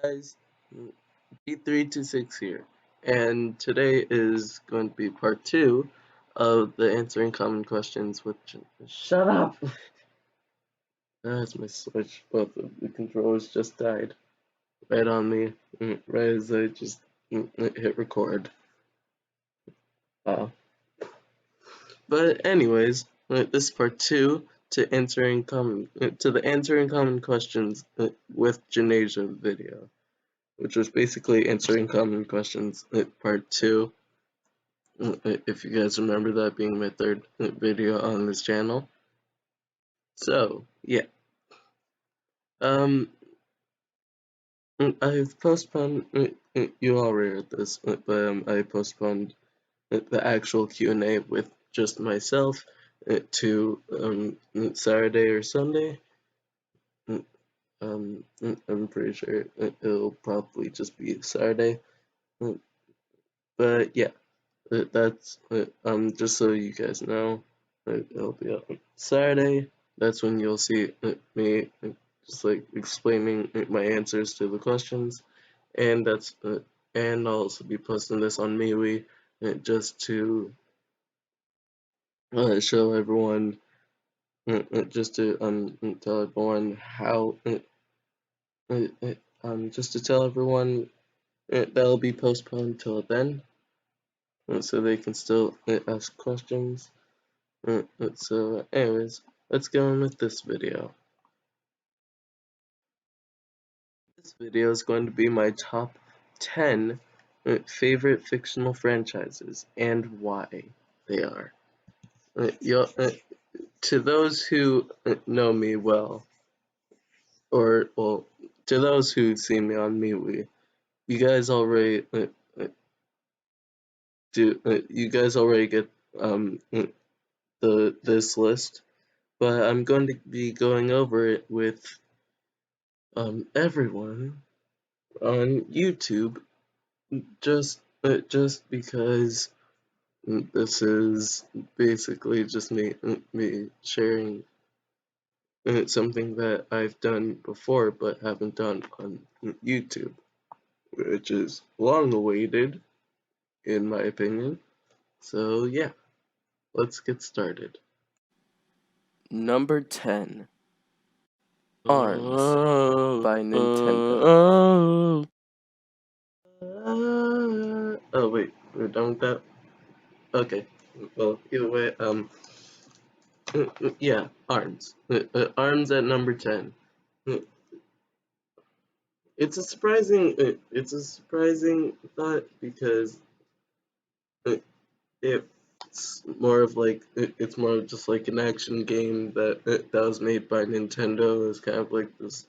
Guys, B326 here, and today is going to be part 2 of the answering common questions with Shut up! That's my switch. Both of the controllers just died right on me, right as I just hit record. Wow. But anyways, this is part 2 to the answering common questions with Janasia video, which was basically answering common questions part 2. If you guys remember that being my third video on this channel. So, yeah. Um, I've postponed, you already read this, but I postponed the actual Q&A with just myself to Saturday or Sunday. I'm pretty sure it'll probably just be Saturday. But yeah. That's just so you guys know, it'll be on Saturday. That's when you'll see me just like explaining my answers to the questions, and and I'll also be posting this on MeWe just to show everyone, just to tell everyone how, just to tell everyone that'll be postponed till then, so they can still ask questions. So anyways, let's go on with this video. This video is going to be my top 10 favorite fictional franchises and why they are. To those who know me well, or well, to those who see me on MeWe, you guys already you guys already get this list, but I'm going to be going over it with everyone on YouTube, just because this is basically just me sharing something that I've done before but haven't done on YouTube, which is long awaited in my opinion. So yeah, let's get started. Number 10, Arms by Nintendo. Oh wait, we're done with that? Okay. Well, either way, yeah, Arms. Arms at number 10. It's a surprising thought because it's more of just like an action game that was made by Nintendo. It's kind of like this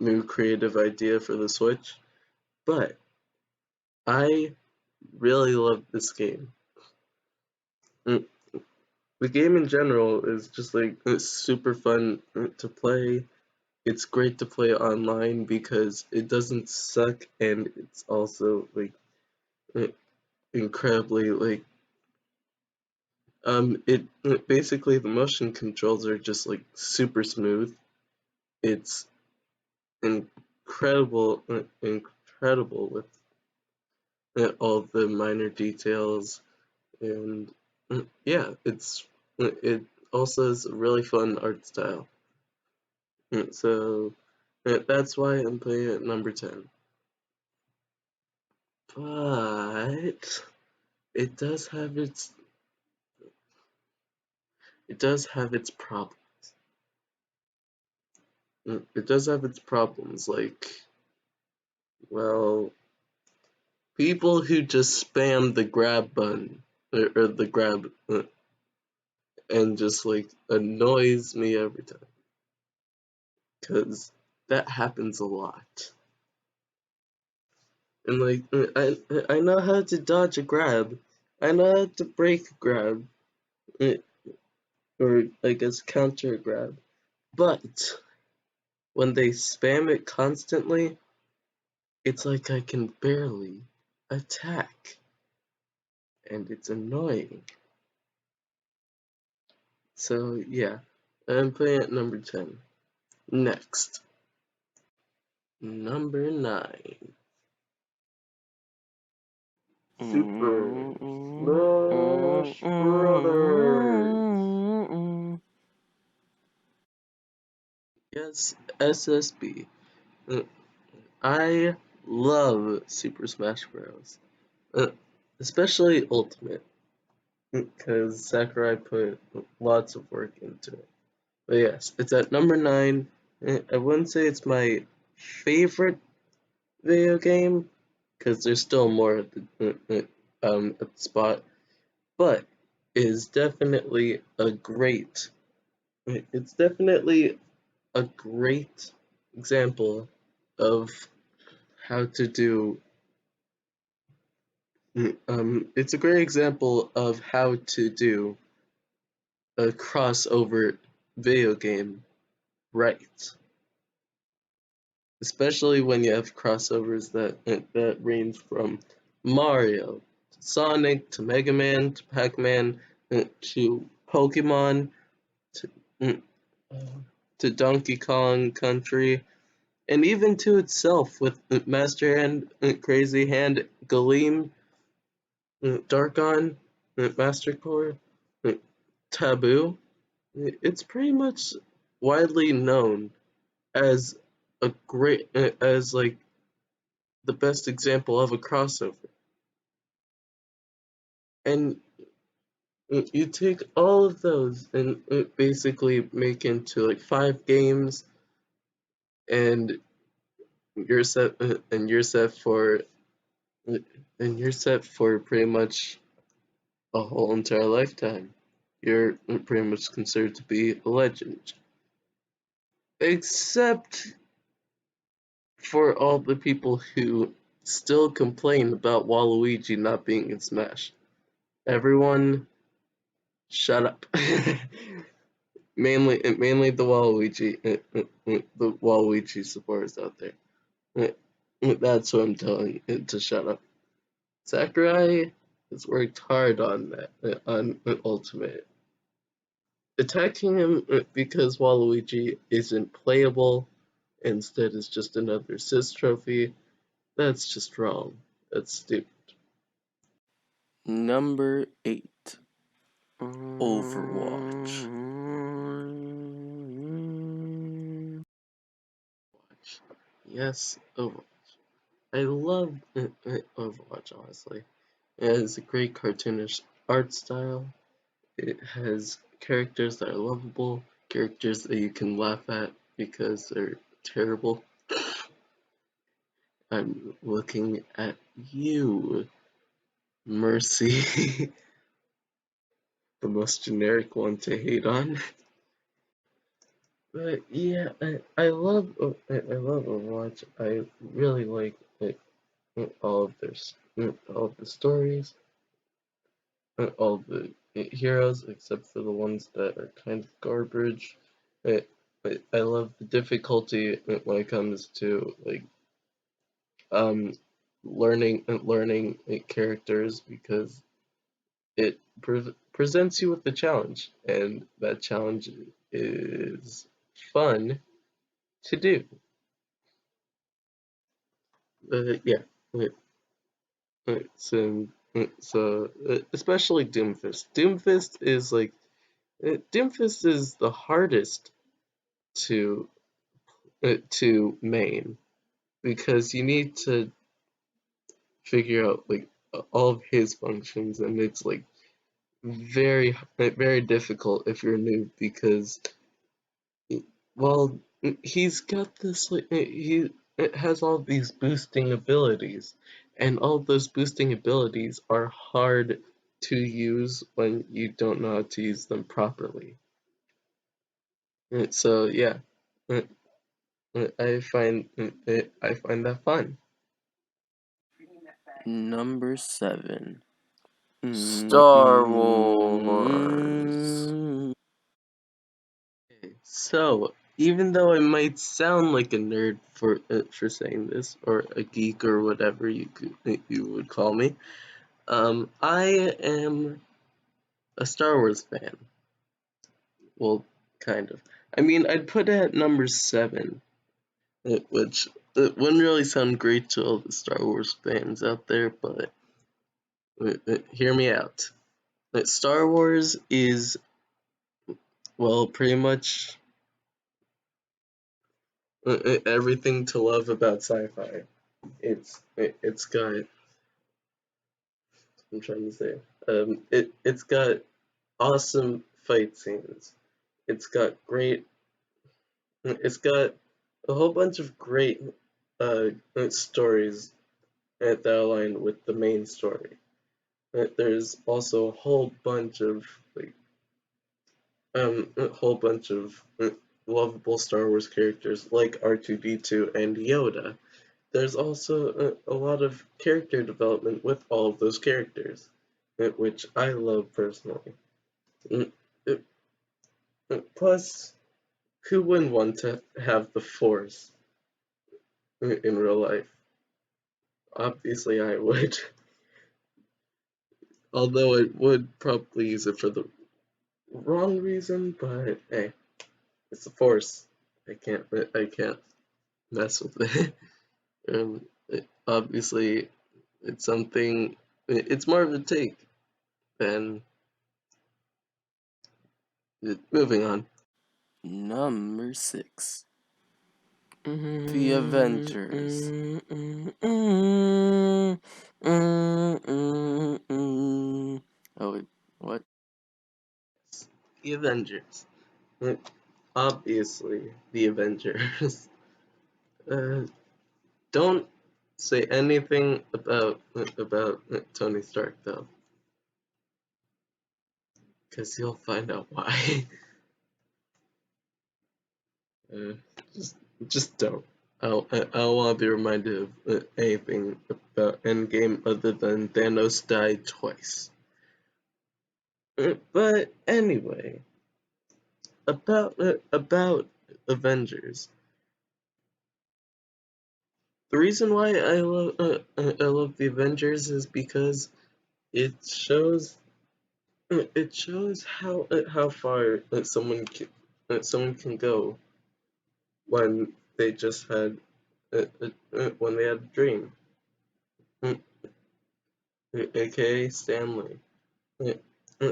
new creative idea for the Switch, but I really love this game. Mm, The game in general is just like it's super fun to play. It's great to play online because it doesn't suck, and it's also like incredibly like basically the motion controls are just like super smooth. It's incredible with all the minor details, and yeah, it also is a really fun art style. So that's why I'm putting it at number 10. But it does have its problems. It does have its problems, like, well, people who just spam the grab button or the grab and just like annoys me every time, because that happens a lot. And like I know how to dodge a grab, I know how to break a grab, uh, or I guess counter a grab, but when they spam it constantly, it's like I can barely attack, and it's annoying. So yeah, I'm playing at number 10. Next, Number 9. Super Mm, mm, mm, Smash Brothers. mm. Yes, SSB. Uh, I love Super Smash Bros. Uh, Especially Ultimate, because Sakurai put lots of work into it. But yes, it's at number 9. I wouldn't say it's my favorite video game, because there's still more at the spot, but is definitely a great. It's definitely a great example of how to do. It's a great example of how to do a crossover video game right, especially when you have crossovers that range from Mario to Sonic to Megaman to Pac-Man to Pokemon to mm, uh, to Donkey Kong Country, and even to itself with Master Hand, Crazy Hand, Galeem, Darkon, Master Core, uh, Taboo. It's pretty much widely known as a great as like the best example of a crossover. And you take all of those and basically make into like 5 games, and you're set for you're set for pretty much a whole entire lifetime. You're pretty much considered to be a legend, except for all the people who still complain about Waluigi not being in Smash. Everyone, shut up. mainly the Waluigi supporters out there. That's what I'm telling it to shut up. Sakurai has worked hard on that on Ultimate. Attacking him because Waluigi isn't playable, instead is just another Sis trophy. That's just wrong. That's stupid. Number 8. Overwatch. Yes, Overwatch. I love Overwatch, honestly. It has a great cartoonish art style. It has characters that are lovable, characters that you can laugh at because they're terrible. I'm looking at you, Mercy, the most generic one to hate on. But yeah, I love Overwatch. I really like all of all of the stories, all of the heroes except for the ones that are kind of garbage. I, I love the difficulty when it comes to like um learning characters, because it presents you with the challenge, and that challenge is fun to do. Yeah, especially Doomfist. Doomfist is the hardest to to main, because you need to figure out like all of his functions, and it's like very difficult if you're new, because well, he's got this like he it has all these boosting abilities, and all those boosting abilities are hard to use when you don't know how to use them properly. So yeah, uh, I find that fun. Number 7. Star Wars. Okay, so even though I might sound like a nerd for saying this, or a geek, or whatever you would call me, I am a Star Wars fan. Well, kind of. I mean, I'd put it at number 7, which it wouldn't really sound great to all the Star Wars fans out there, but hear me out. Star Wars is, well, pretty much everything to love about sci-fi. It's got, I'm trying to say, it's got awesome fight scenes. It's got it's got a whole bunch of great stories that align with the main story. There's also a whole bunch of lovable Star Wars characters like R2D2 and Yoda. There's also a lot of character development with all of those characters, which I love personally. Mm, it- Plus, who wouldn't want to have the Force in real life? Obviously, I would. Although I would probably use it for the wrong reason, but hey, it's the Force. I can't mess with it. Obviously, it's something. It's more of a take than moving on. Number 6. The Avengers. Oh, wait, what? The Avengers. Obviously, the Avengers. Uh, don't say anything about Tony Stark though, because you'll find out why. uh, just just don't. I don't want to be reminded of anything about Endgame other than Thanos died twice. But anyway, about Avengers. The reason why I love the Avengers is because it shows how far someone can go when they just had when they had a dream, Mm, aka Stanley.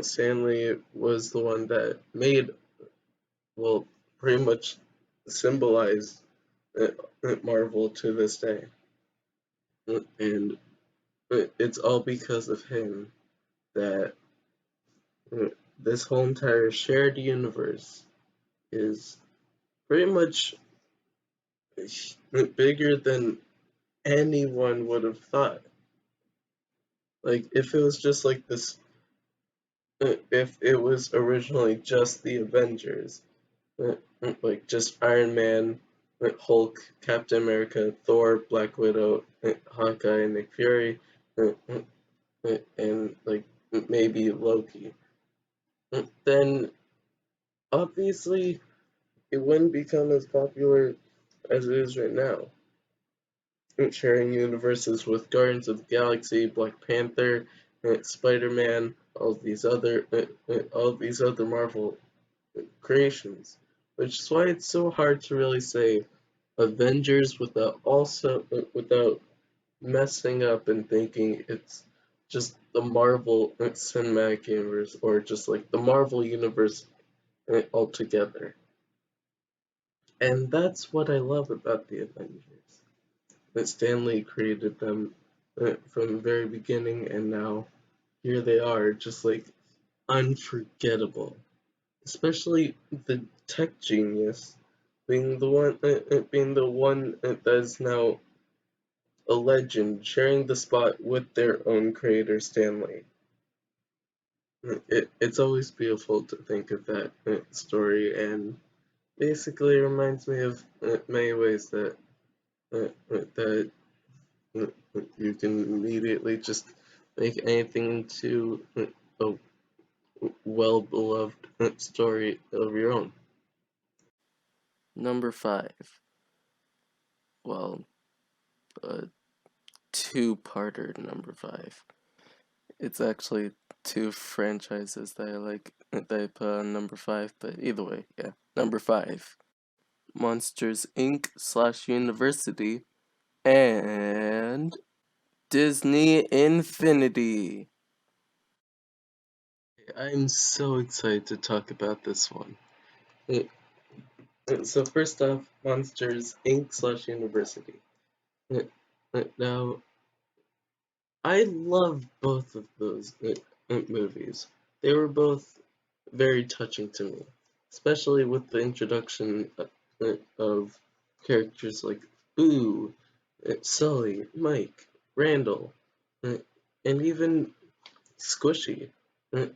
Stanley was the one that made, well, pretty much symbolized uh, Marvel to this day, and it's all because of him that uh, this whole entire shared universe is pretty much bigger than anyone would have thought. Like, if it was just like this, if it was originally just the Avengers, like just Iron Man, Hulk, Captain America, Thor, Black Widow, Hawkeye, Nick Fury, and like maybe Loki, then obviously it wouldn't become as popular as it is right now. Sharing universes with Guardians of the Galaxy, Black Panther, Spider-Man, all these other Marvel creations, which is why it's so hard to really say Avengers without messing up and thinking it's just the Marvel cinematic universe or just like the Marvel universe altogether. And that's what I love about the Avengers. That Stan Lee created them from the very beginning, and now here they are, just like unforgettable. Especially the tech genius being the one that is now a legend, sharing the spot with their own creator, Stan Lee. It's always beautiful to think of that story, and basically reminds me of many ways that you can immediately just make anything into a well-beloved story of your own. Number 5. Well, a two-parter number 5. It's actually two franchises that I like that I put on number 5, but either way, yeah. Number 5. Monsters Inc. / University and Disney Infinity. I'm so excited to talk about this one. So first off, Monsters Inc. / University. Now, I love both of those movies. They were both very touching to me, especially with the introduction of characters like Boo, Sully, Mike, Randall, uh, and even Squishy,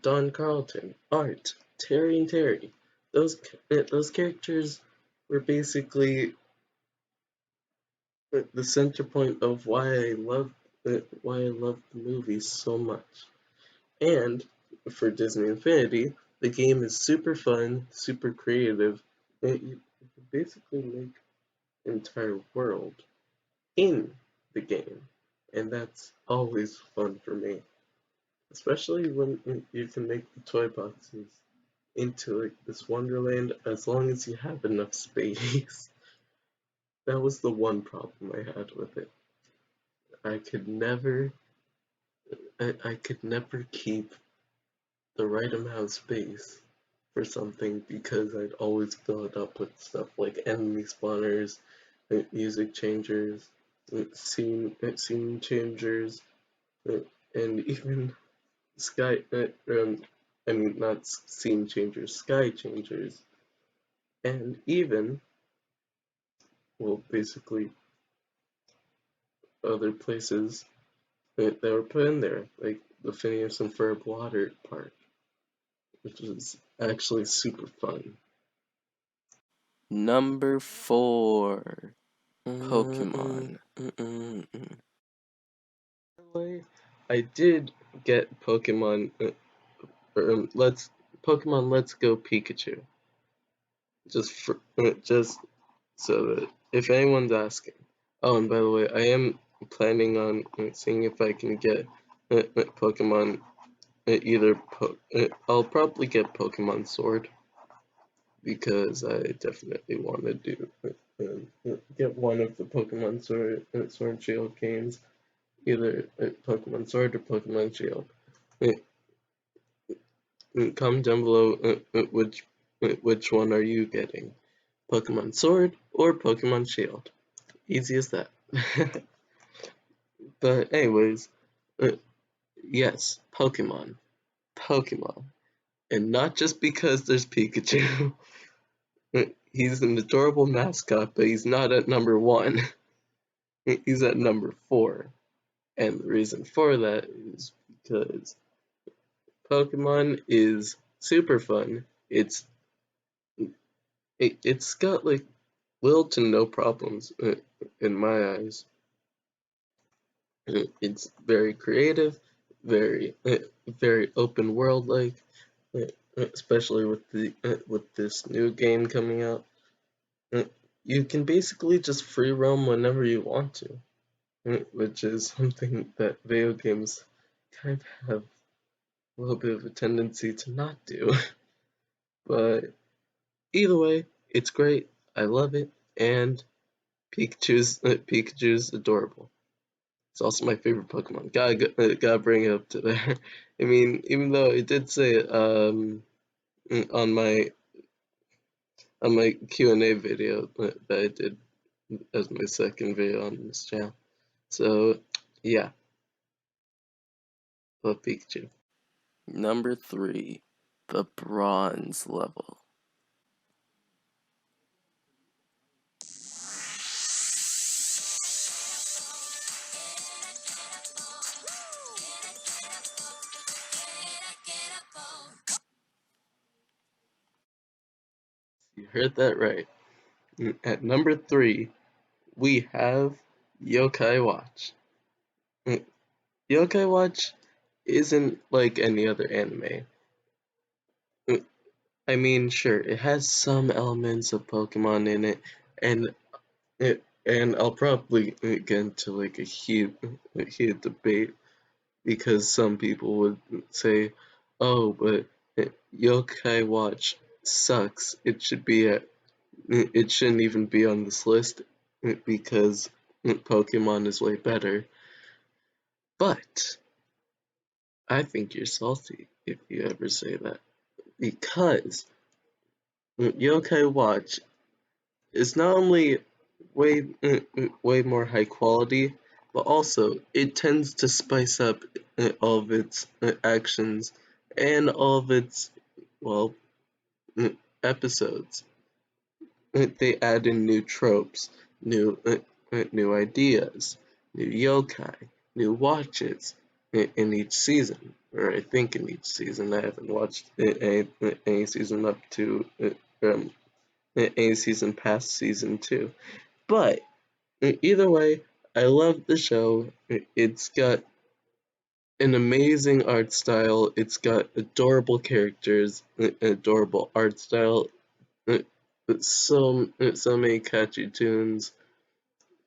Don Carlton, Art, Terry and Terry. Those characters were basically the center point of why I love the movie so much. And for Disney Infinity, the game is super fun, super creative. You can basically make an entire world in the game, and that's always fun for me. Especially when you can make the toy boxes into like this wonderland as long as you have enough space. That was the one problem I had with it. I could never I could never keep the right amount of space for something because I'd always fill it up with stuff like enemy spawners, music changers, scene changers, and even sky. I mean, not scene changers, sky changers, and even, well, basically other places that were put in there, like the Phineas and Ferb water park, which is actually super fun. Number 4, Pokemon. By the way, I did get Pokemon Let's Go Pikachu. Just so that if anyone's asking. Oh, and by the way, I am planning on seeing if I can get Pokemon I'll probably get Pokemon Sword because I definitely want to do get one of the Pokemon Sword and Shield games, either Pokemon Sword or Pokemon Shield. Uh, Comment down below which one are you getting, Pokemon Sword or Pokemon Shield? Easy as that. But anyways, uh, yes, Pokemon, and not just because there's Pikachu. He's an adorable mascot, but he's not at number 1. He's at number 4. And the reason for that is because Pokemon is super fun. It's got like little to no problems in my eyes. It's very creative, very open world like, especially with this new game coming out. Uh, You can basically just free roam whenever you want to, which is something that video games kind of have a little bit of a tendency to not do. But either way, it's great. I love it, and Pikachu's adorable. It's also my favorite Pokemon. Gotta bring it up to there. I mean, even though it did say on my Q&A video that I did as my second video on this channel. So yeah, love Pikachu. Number 3, the Bronze level. You heard that right. At number 3, we have Yokai Watch. Mm, Yokai Watch isn't like any other anime. Mm, I mean, sure, it has some elements of Pokemon in it, and and I'll probably get into like a heated debate because some people would say, "Oh, but Yokai Watch sucks. It shouldn't even be on this list because Pokemon is way better. But I think you're salty if you ever say that. Because Yokai Watch is not only way more high quality, but also it tends to spice up all of its actions and all of its, well, episodes. They add in new tropes, new ideas, new yokai, new watches in each season, or I think in each season. I haven't watched any season up to um, any season past season 2. But either way, I love the show. It's got an amazing art style. It's got adorable characters, adorable art style, uh, so many catchy tunes,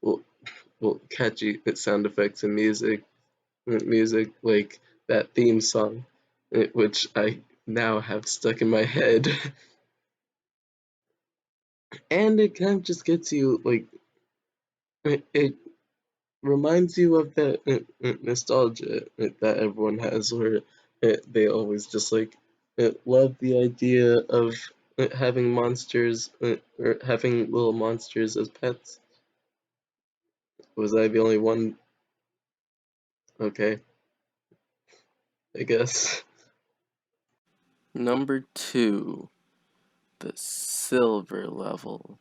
well, catchy sound effects and music like that theme song, which I now have stuck in my head, and it kind of just gets you like it reminds you of that nostalgia that everyone has, where they always just like love the idea of having monsters or having little monsters as pets. Was I the only one? Okay, I guess. Number 2, the silver level.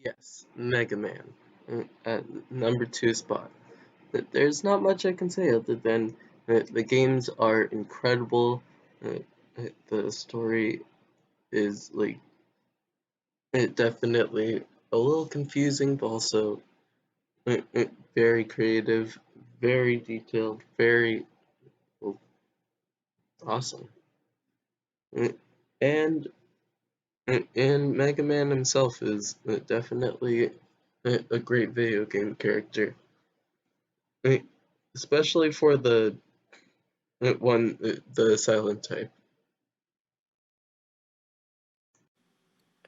Yes, Megaman at number 2 spot. There's not much I can say other than the games are incredible. The story is like definitely a little confusing, but also very creative, very detailed, very well, awesome. Uh, And Mega Man himself is definitely a great video game character, uh, especially for the silent type.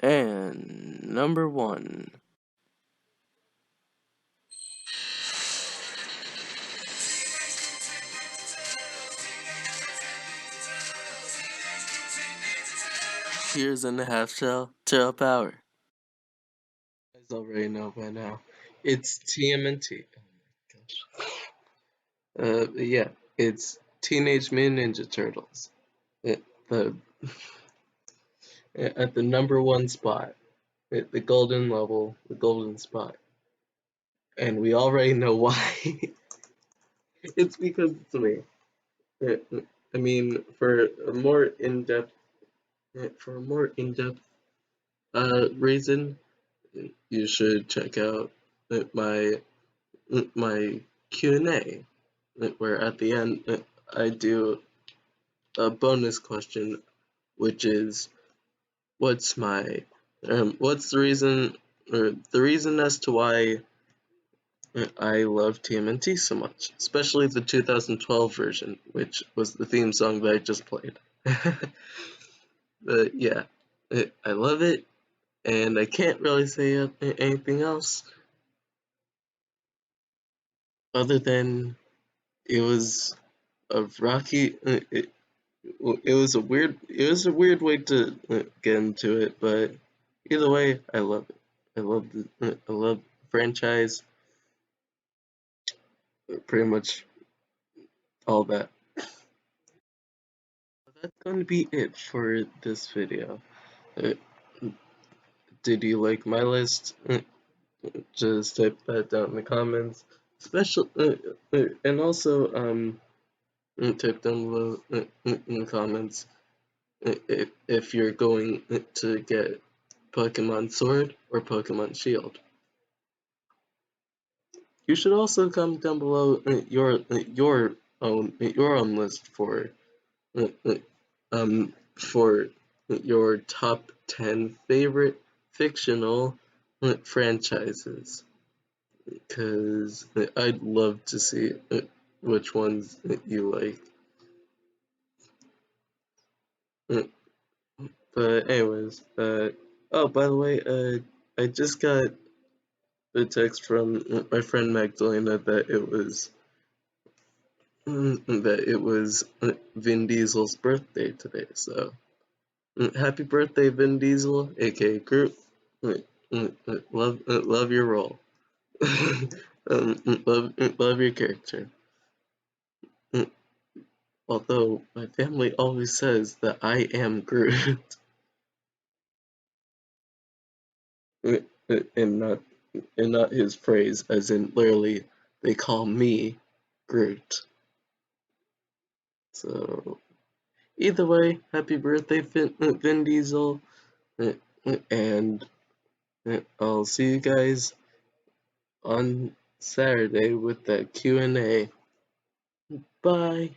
And number 1. Here's in the half shell, turtle power. You guys already know by now. It's TMNT. Yeah, it's Teenage Mutant Ninja Turtles. The at the number 1 spot, at the golden level, the golden spot, and we already know why. It's because it's me. I mean, for a more in-depth reason, you should check out my Q&A, where at the end I do a bonus question, which is what's the reason, or the reason as to why I love TMNT so much, especially the 2012 version, which was the theme song that I just played. But yeah, I love it, and I can't really say anything else other than it was a rocky. It was a weird way to get into it, but either way, I love it. I love the franchise, pretty much all that. That's going to be it for this video. Uh, did you like my list? Just type that down in the comments. And also type down below in the comments if you're going to get Pokemon Sword or Pokemon Shield. You should also comment down below your own list uh, uh, for your top 10 favorite fictional franchises, because I'd love to see which ones you like. But anyways, oh, by the way, I just got a text from my friend Magdalena that it was Vin Diesel's birthday today. So happy birthday, Vin Diesel, aka Groot. Love your role. Love your character. Although my family always says that I am Groot, and not his phrase, as in literally they call me Groot. So either way, happy birthday, Vin Diesel, and I'll see you guys on Saturday with that Q&A. Bye.